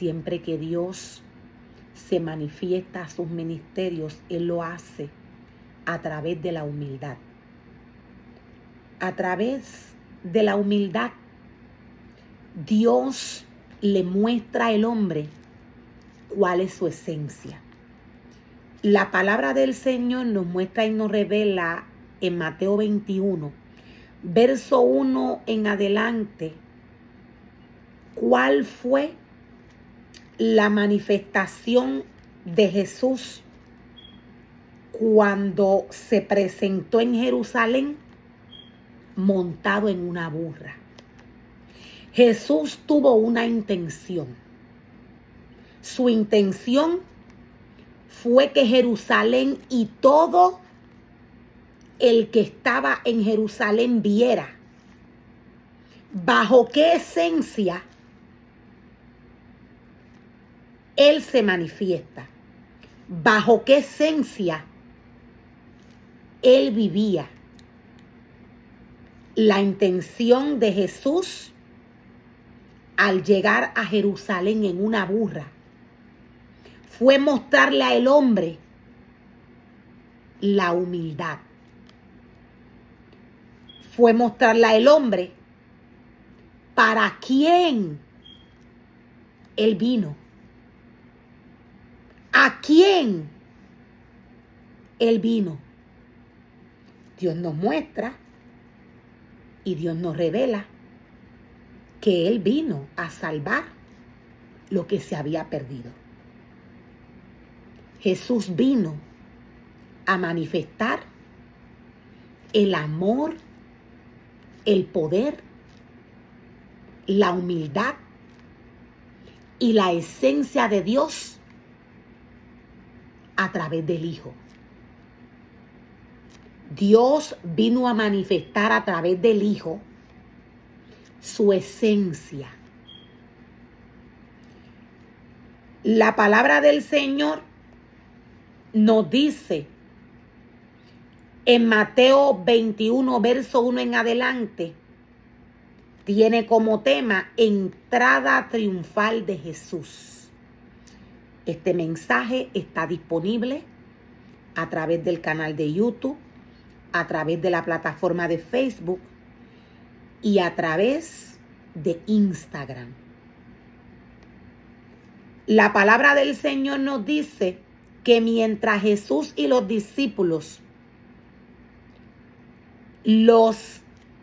Siempre que Dios se manifiesta a sus ministerios, Él lo hace a través de la humildad. A través de la humildad, Dios le muestra al hombre cuál es su esencia. La palabra del Señor nos muestra y nos revela en Mateo 21, verso 1 en adelante, cuál fue la manifestación de Jesús cuando se presentó en Jerusalén montado en una burra. Jesús tuvo una intención. Su intención fue que Jerusalén y todo el que estaba en Jerusalén viera bajo qué esencia Él se manifiesta, bajo qué esencia Él vivía. La intención de Jesús al llegar a Jerusalén en una burra fue mostrarle al hombre la humildad. Fue mostrarle al hombre para quién Él vino. ¿A quién Él vino? Dios nos muestra y Dios nos revela que Él vino a salvar lo que se había perdido. Jesús vino a manifestar el amor, el poder, la humildad y la esencia de Dios a través del Hijo. Dios vino a manifestar a través del Hijo su esencia. La palabra del Señor nos dice en Mateo 21, verso 1 en adelante, tiene como tema entrada triunfal de Jesús. Este mensaje está disponible a través del canal de YouTube, a través de la plataforma de Facebook y a través de Instagram. La palabra del Señor nos dice que mientras Jesús y los discípulos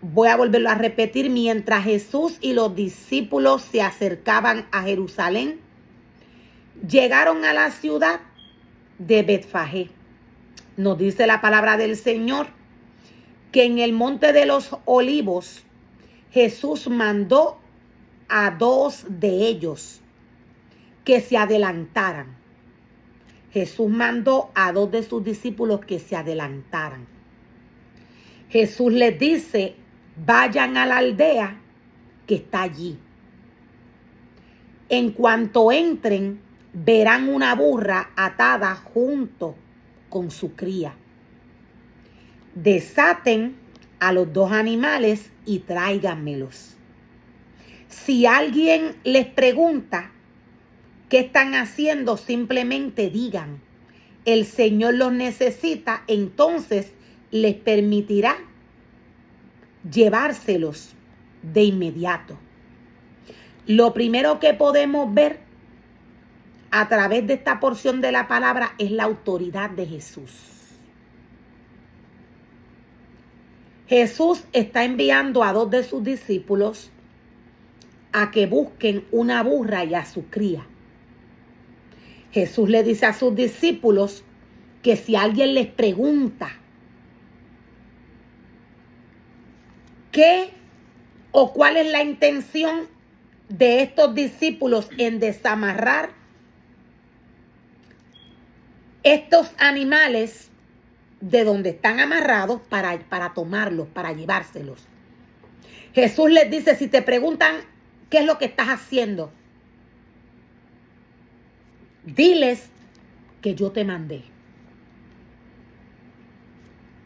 voy a volverlo a repetir, mientras Jesús y los discípulos se acercaban a Jerusalén, llegaron a la ciudad de Betfagé. Nos dice la palabra del Señor que en el monte de los olivos Jesús mandó a 2 de ellos que se adelantaran. Jesús mandó a 2 de sus discípulos que se adelantaran. Jesús les dice, vayan a la aldea que está allí. En cuanto entren, verán una burra atada junto con su cría. Desaten a los 2 animales y tráiganmelos. Si alguien les pregunta qué están haciendo, simplemente digan, el Señor los necesita, entonces les permitirá llevárselos de inmediato. Lo primero que podemos ver a través de esta porción de la palabra es la autoridad de Jesús. Jesús está enviando a 2 de sus discípulos a que busquen una burra y a su cría. Jesús le dice a sus discípulos que si alguien les pregunta qué o cuál es la intención de estos discípulos en desamarrar estos animales de donde están amarrados para tomarlos, para llevárselos. Jesús les dice, si te preguntan qué es lo que estás haciendo, diles que yo te mandé.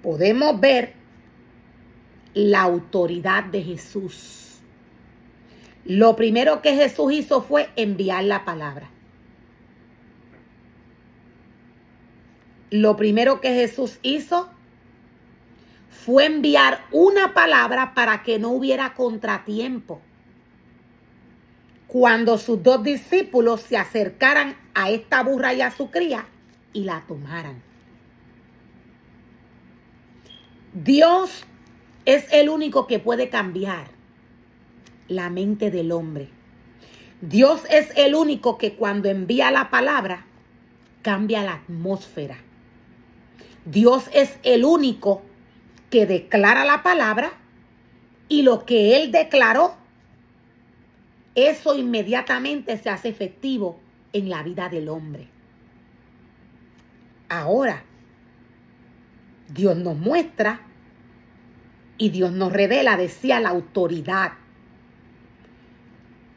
Podemos ver la autoridad de Jesús, Lo primero que Jesús hizo fue enviar la palabra. Lo primero que Jesús hizo fue enviar una palabra para que no hubiera contratiempo cuando sus 2 discípulos se acercaran a esta burra y a su cría y la tomaran. Dios es el único que puede cambiar la mente del hombre. Dios es el único que cuando envía la palabra cambia la atmósfera. Dios es el único que declara la palabra y lo que Él declaró, eso inmediatamente se hace efectivo en la vida del hombre. Ahora, Dios nos muestra y Dios nos revela, decía, la autoridad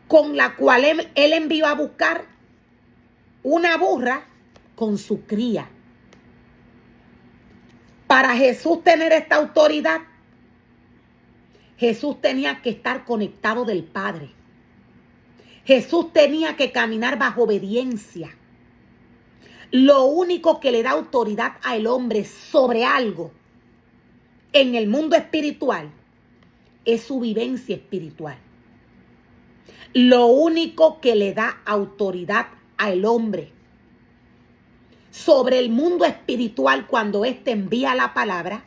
con la cual Él envió a buscar una burra con su cría. Para Jesús tener esta autoridad, Jesús tenía que estar conectado del Padre. Jesús tenía que caminar bajo obediencia. Lo único que le da autoridad al hombre sobre algo en el mundo espiritual es su vivencia espiritual. Lo único que le da autoridad al hombre sobre el mundo espiritual cuando éste envía la palabra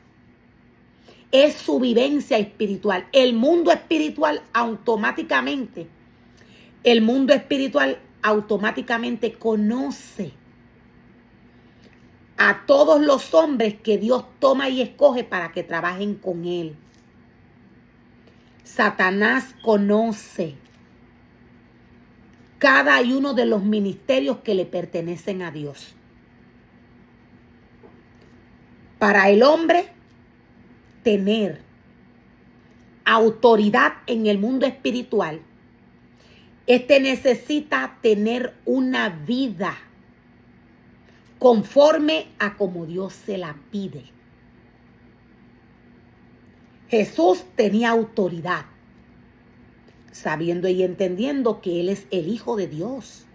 es su vivencia espiritual. El mundo espiritual automáticamente conoce a todos los hombres que Dios toma y escoge para que trabajen con Él. Satanás conoce cada uno de los ministerios que le pertenecen a Dios. Para el hombre, tener autoridad en el mundo espiritual, necesita tener una vida conforme a como Dios se la pide. Jesús tenía autoridad, sabiendo y entendiendo que Él es el Hijo de Dios.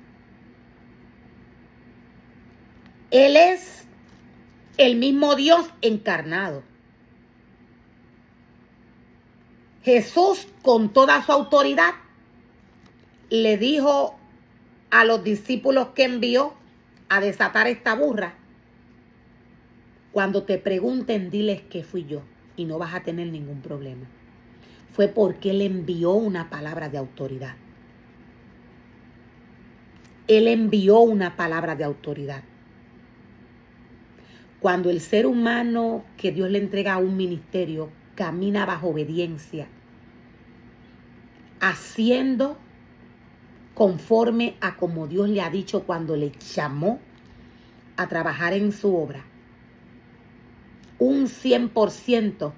Él es el mismo Dios encarnado. Jesús, con toda su autoridad, le dijo a los discípulos que envió a desatar esta burra: cuando te pregunten, diles que fui yo y no vas a tener ningún problema. Fue porque Él envió una palabra de autoridad. Él envió una palabra de autoridad. Cuando el ser humano que Dios le entrega a un ministerio camina bajo obediencia, haciendo conforme a como Dios le ha dicho cuando le llamó a trabajar en su obra, un 100%,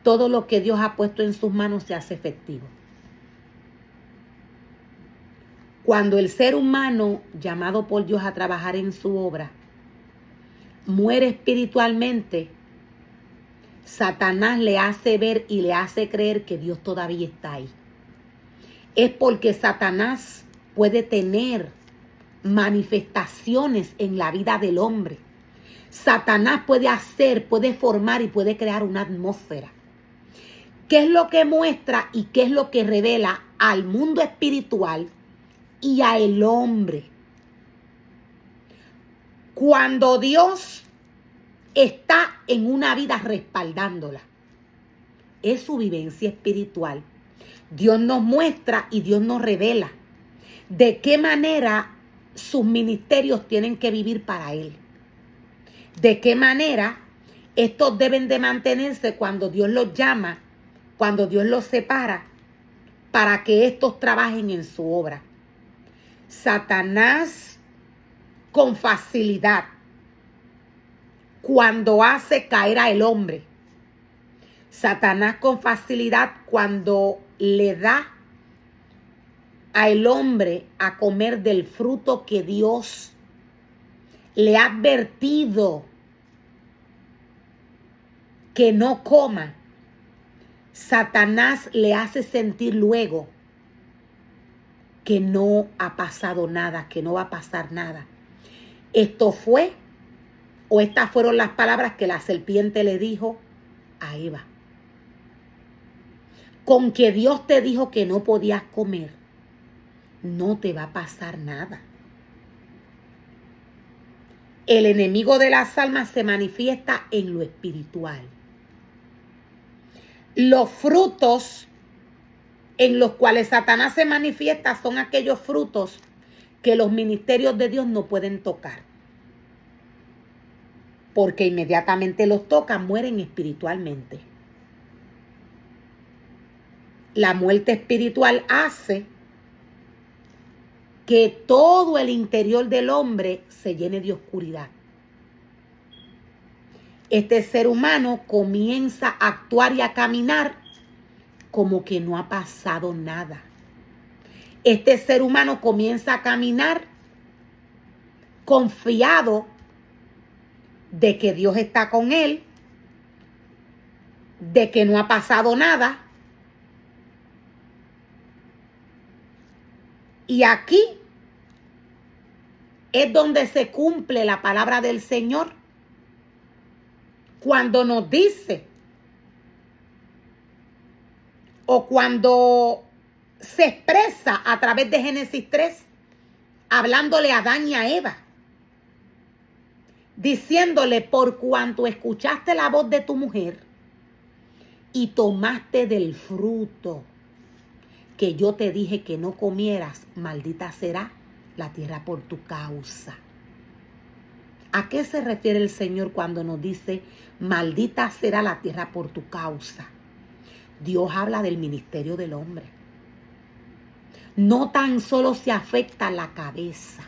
todo lo que Dios ha puesto en sus manos se hace efectivo. Cuando el ser humano llamado por Dios a trabajar en su obra muere espiritualmente, Satanás le hace ver y le hace creer que Dios todavía está ahí. Es porque Satanás puede tener manifestaciones en la vida del hombre. Satanás puede formar y puede crear una atmósfera. ¿Qué es lo que muestra y qué es lo que revela al mundo espiritual y al hombre? Cuando Dios está en una vida respaldándola, es su vivencia espiritual. Dios nos muestra y Dios nos revela de qué manera sus ministerios tienen que vivir para Él. De qué manera estos deben de mantenerse cuando Dios los llama, cuando Dios los separa, para que estos trabajen en su obra. Satanás, con facilidad, cuando hace caer al hombre. Satanás, con facilidad, cuando le da al hombre a comer del fruto que Dios le ha advertido que no coma. Satanás le hace sentir luego que no ha pasado nada, que no va a pasar nada. Esto fue, o estas fueron las palabras que la serpiente le dijo a Eva. Con que Dios te dijo que no podías comer, no te va a pasar nada. El enemigo de las almas se manifiesta en lo espiritual. Los frutos en los cuales Satanás se manifiesta son aquellos frutos que los ministerios de Dios no pueden tocar. Porque inmediatamente los tocan, mueren espiritualmente. La muerte espiritual hace que todo el interior del hombre se llene de oscuridad. Este ser humano comienza a actuar y a caminar como que no ha pasado nada. Este ser humano comienza a caminar confiado de que Dios está con él, de que no ha pasado nada. Y aquí es donde se cumple la palabra del Señor cuando nos dice, o cuando se expresa a través de Génesis 3, hablándole a Adán y a Eva, diciéndole: por cuanto escuchaste la voz de tu mujer y tomaste del fruto que yo te dije que no comieras, maldita será la tierra por tu causa. ¿A qué se refiere el Señor cuando nos dice maldita será la tierra por tu causa? Dios habla del ministerio del hombre. No tan solo se afecta la cabeza,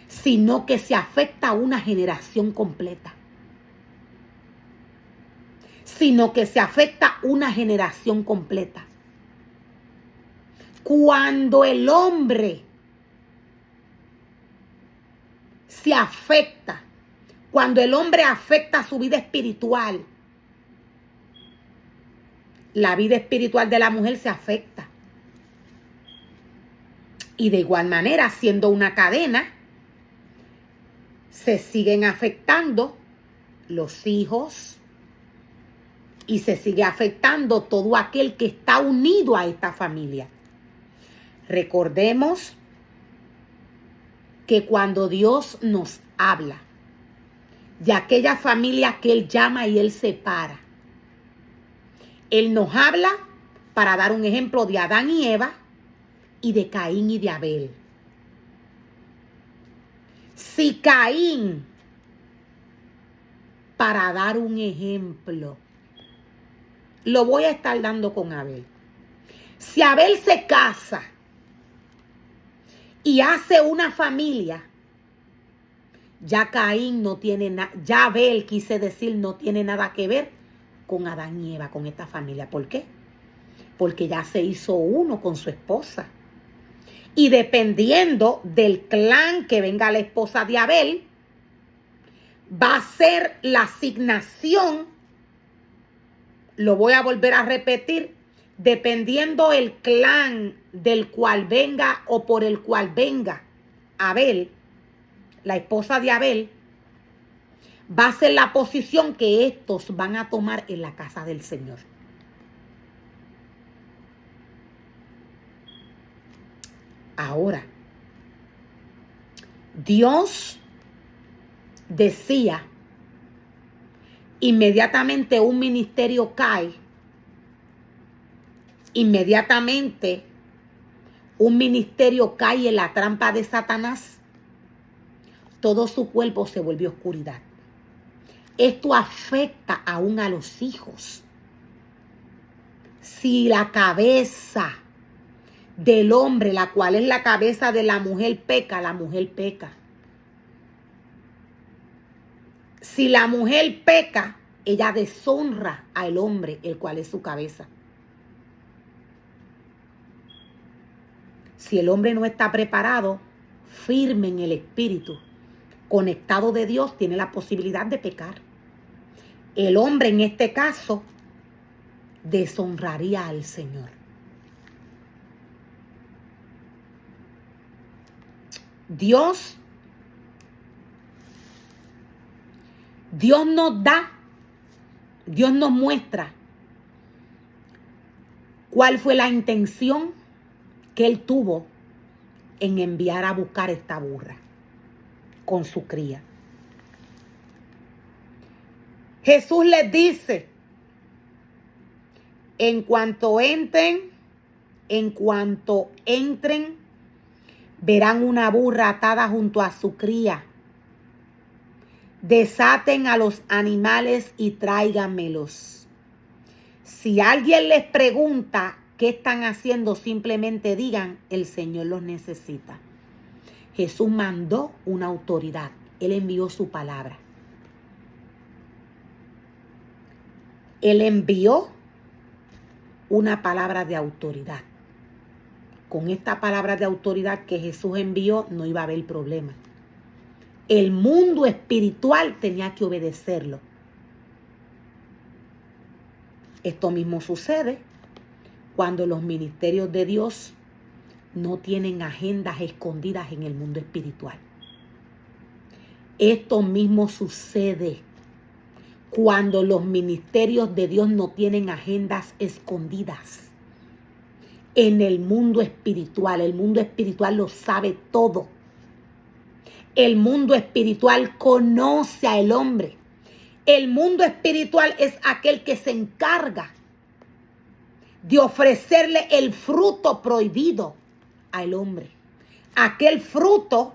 sino que se afecta a una generación completa. Sino que se afecta una generación completa. Cuando el hombre se afecta, cuando el hombre afecta su vida espiritual, la vida espiritual de la mujer se afecta. Y de igual manera, siendo una cadena, se siguen afectando los hijos y se sigue afectando todo aquel que está unido a esta familia. Recordemos que cuando Dios nos habla de aquella familia que Él llama y Él separa, Él nos habla para dar un ejemplo de Adán y Eva y de Caín y de Abel. Si Caín, para dar un ejemplo, lo voy a estar dando con Abel. Si Abel se casa y hace una familia, ya Caín no tiene nada, ya Abel, quise decir, no tiene nada que ver con Adán y Eva, con esta familia. ¿Por qué? Porque ya se hizo uno con su esposa. Y dependiendo del clan que venga la esposa de Abel, va a ser la asignación, lo voy a volver a repetir, dependiendo el clan del cual venga o por el cual venga Abel, la esposa de Abel, va a ser la posición que estos van a tomar en la casa del Señor. Ahora, Dios decía, inmediatamente un ministerio cae, inmediatamente un ministerio cae en la trampa de Satanás, todo su cuerpo se vuelve oscuridad. Esto afecta aún a los hijos. Si la cabeza del hombre, la cual es la cabeza de la mujer, peca, la mujer peca. Si la mujer peca, ella deshonra al hombre, el cual es su cabeza. Si el hombre no está preparado, firme en el espíritu, conectado de Dios, tiene la posibilidad de pecar. El hombre en este caso deshonraría al Señor. Dios nos da, Dios nos muestra cuál fue la intención que Él tuvo en enviar a buscar esta burra con su cría. Jesús les dice, en cuanto entren, verán una burra atada junto a su cría. Desaten a los animales y tráiganmelos. Si alguien les pregunta qué están haciendo, simplemente digan, el Señor los necesita. Jesús mandó una autoridad. Él envió su palabra. Él envió una palabra de autoridad. Con esta palabra de autoridad que Jesús envió, no iba a haber problema. El mundo espiritual tenía que obedecerlo. Esto mismo sucede cuando los ministerios de Dios no tienen agendas escondidas en el mundo espiritual. Esto mismo sucede cuando los ministerios de Dios no tienen agendas escondidas en el mundo espiritual. El mundo espiritual lo sabe todo. El mundo espiritual conoce al hombre. El mundo espiritual es aquel que se encarga de ofrecerle el fruto prohibido al hombre. Aquel fruto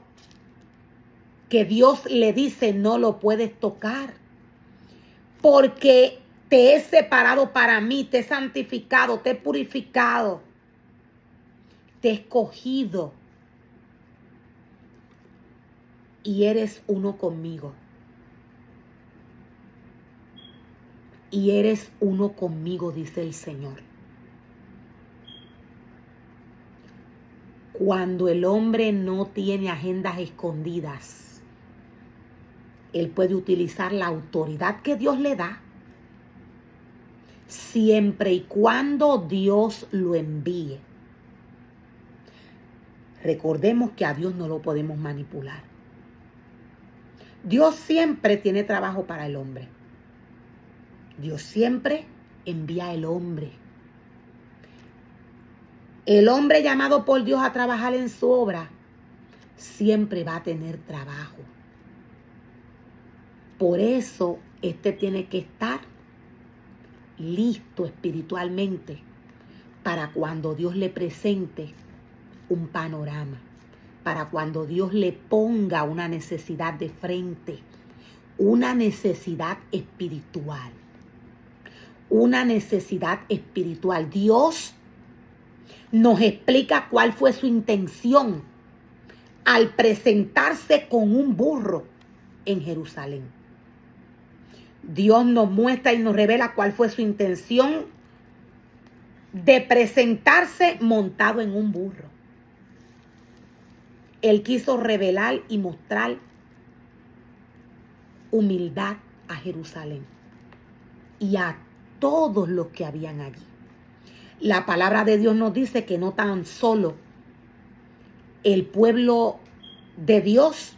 que Dios le dice no lo puedes tocar, porque te he separado para mí, te he santificado, te he purificado, te he escogido y eres uno conmigo. Y eres uno conmigo, dice el Señor. Cuando el hombre no tiene agendas escondidas, él puede utilizar la autoridad que Dios le da, siempre y cuando Dios lo envíe. Recordemos que a Dios no lo podemos manipular. Dios siempre tiene trabajo para el hombre. Dios siempre envía al hombre. El hombre llamado por Dios a trabajar en su obra siempre va a tener trabajo. Por eso tiene que estar listo espiritualmente para cuando Dios le presente un panorama, para cuando Dios le ponga una necesidad de frente, una necesidad espiritual. Una necesidad espiritual. Dios nos explica cuál fue su intención al presentarse con un burro en Jerusalén. Dios nos muestra y nos revela cuál fue su intención de presentarse montado en un burro. Él quiso revelar y mostrar humildad a Jerusalén y a todos los que habían allí. La palabra de Dios nos dice que no tan solo el pueblo de Dios,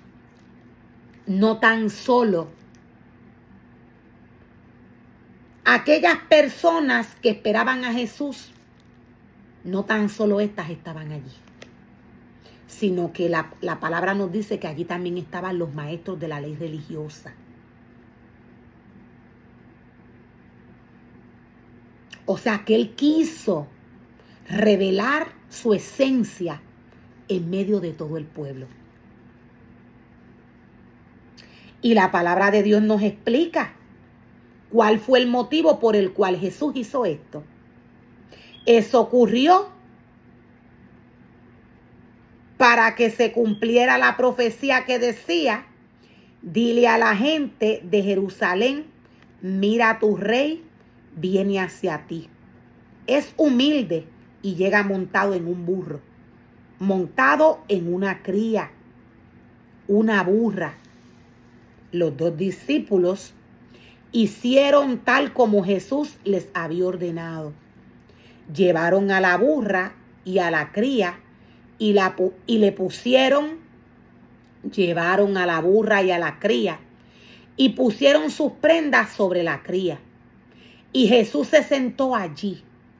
no tan solo aquellas personas que esperaban a Jesús, no tan solo estas estaban allí, sino que la palabra nos dice que allí también estaban los maestros de la ley religiosa. O sea que Él quiso revelar su esencia en medio de todo el pueblo. Y la palabra de Dios nos explica cuál fue el motivo por el cual Jesús hizo esto. Eso ocurrió para que se cumpliera la profecía que decía: dile a la gente de Jerusalén, mira, tu rey viene hacia ti. Es humilde y llega montado en un burro, montado en una cría, una burra. Los dos discípulos hicieron tal como Jesús les había ordenado. Llevaron a la burra y a la cría llevaron a la burra y a la cría y pusieron sus prendas sobre la cría. Y Jesús se sentó allí